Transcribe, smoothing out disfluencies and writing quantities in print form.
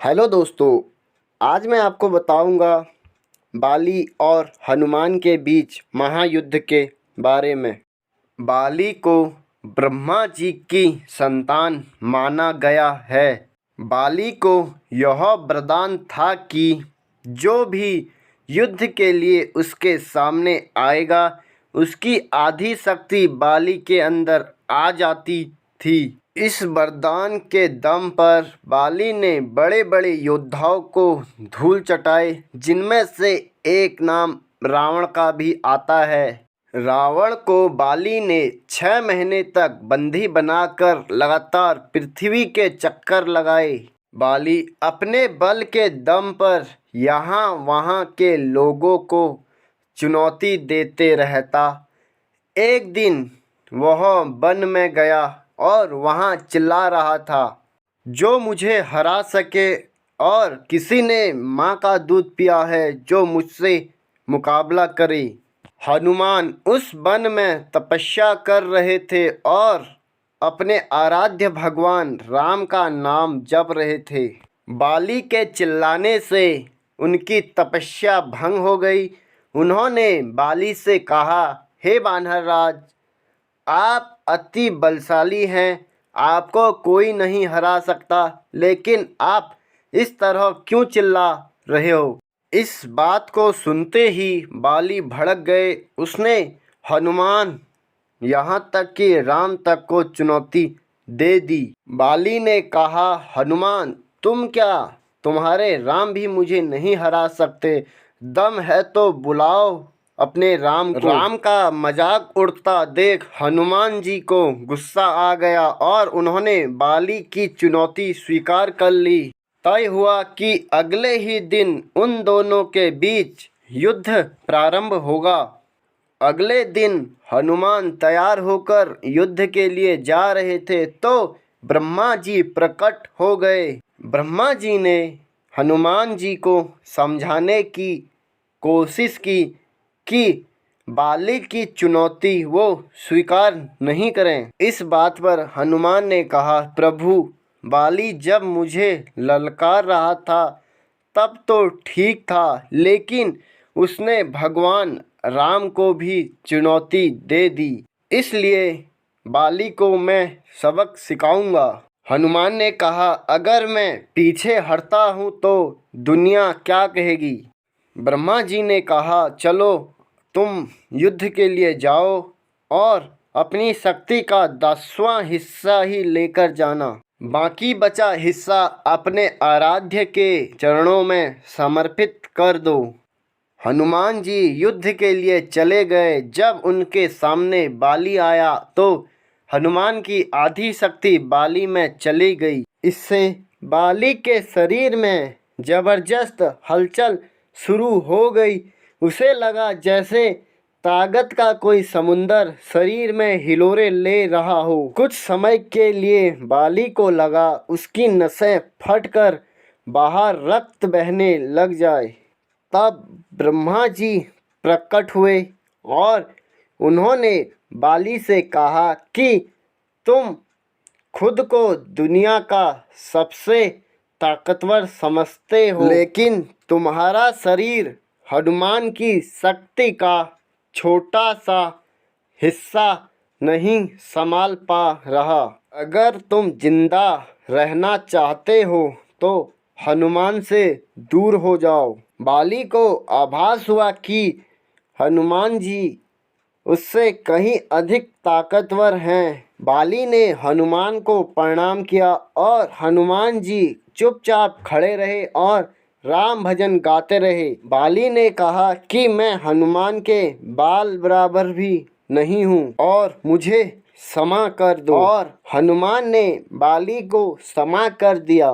Hello दोस्तों, आज मैं आपको बताऊंगा बाली और हनुमान के बीच महायुद्ध के बारे में। बाली को ब्रह्मा जी की संतान माना गया है। बाली को यह वरदान था कि जो भी युद्ध के लिए उसके सामने आएगा, उसकी आधी शक्ति बाली के अंदर आ जाती थी। इस वरदान के दम पर बाली ने बड़े बड़े योद्धाओं को धूल चटाए, जिनमें से एक नाम रावण का भी आता है। रावण को बाली ने 6 महीने तक बंदी बनाकर लगातार पृथ्वी के चक्कर लगाए। बाली अपने बल के दम पर यहाँ वहाँ के लोगों को चुनौती देते रहता। एक दिन वह वन में गया और वहाँ चिल्ला रहा था, जो मुझे हरा सके, और किसी ने माँ का दूध पिया है जो मुझसे मुकाबला करे। हनुमान उस वन में तपस्या कर रहे थे और अपने आराध्य भगवान राम का नाम जप रहे थे। बाली के चिल्लाने से उनकी तपस्या भंग हो गई। उन्होंने बाली से कहा, हे वानरराज, आप अति बलशाली हैं, आपको कोई नहीं हरा सकता, लेकिन आप इस तरह क्यों चिल्ला रहे हो? इस बात को सुनते ही बाली भड़क गए। उसने हनुमान यहाँ तक कि राम तक को चुनौती दे दी। बाली ने कहा, हनुमान, तुम क्या, तुम्हारे राम भी मुझे नहीं हरा सकते। दम है तो बुलाओ अपने राम को। राम का मजाक उड़ता देख हनुमान जी को गुस्सा आ गया और उन्होंने बाली की चुनौती स्वीकार कर ली। तय हुआ कि अगले ही दिन उन दोनों के बीच युद्ध प्रारंभ होगा। अगले दिन हनुमान तैयार होकर युद्ध के लिए जा रहे थे तो ब्रह्मा जी प्रकट हो गए। ब्रह्मा जी ने हनुमान जी को समझाने की कोशिश की कि बाली की चुनौती वो स्वीकार नहीं करें। इस बात पर हनुमान ने कहा, प्रभु, बाली जब मुझे ललकार रहा था तब तो ठीक था, लेकिन उसने भगवान राम को भी चुनौती दे दी, इसलिए बाली को मैं सबक सिखाऊंगा। हनुमान ने कहा, अगर मैं पीछे हटता हूँ तो दुनिया क्या कहेगी? ब्रह्मा जी ने कहा, चलो तुम युद्ध के लिए जाओ और अपनी शक्ति का 10वां हिस्सा ही लेकर जाना। बाकी बचा हिस्सा अपने आराध्य के चरणों में समर्पित कर दो। हनुमान जी युद्ध के लिए चले गए। जब उनके सामने बाली आया तो हनुमान की आधी शक्ति बाली में चली गई। इससे बाली के शरीर में जबरदस्त हलचल शुरू हो गई। उसे लगा जैसे ताकत का कोई समुंदर शरीर में हिलोरे ले रहा हो। कुछ समय के लिए बाली को लगा उसकी नसें फटकर बाहर रक्त बहने लग जाए। तब ब्रह्मा जी प्रकट हुए और उन्होंने बाली से कहा कि तुम खुद को दुनिया का सबसे ताकतवर समझते हो, लेकिन तुम्हारा शरीर हनुमान की शक्ति का छोटा सा हिस्सा नहीं संभाल पा रहा। अगर तुम जिंदा रहना चाहते हो तो हनुमान से दूर हो जाओ। बाली को आभास हुआ कि हनुमान जी उससे कहीं अधिक ताकतवर हैं। बाली ने हनुमान को प्रणाम किया और हनुमान जी चुपचाप खड़े रहे और राम भजन गाते रहे। बाली ने कहा कि मैं हनुमान के बाल बराबर भी नहीं हूँ और मुझे क्षमा कर दो। और हनुमान ने बाली को क्षमा कर दिया।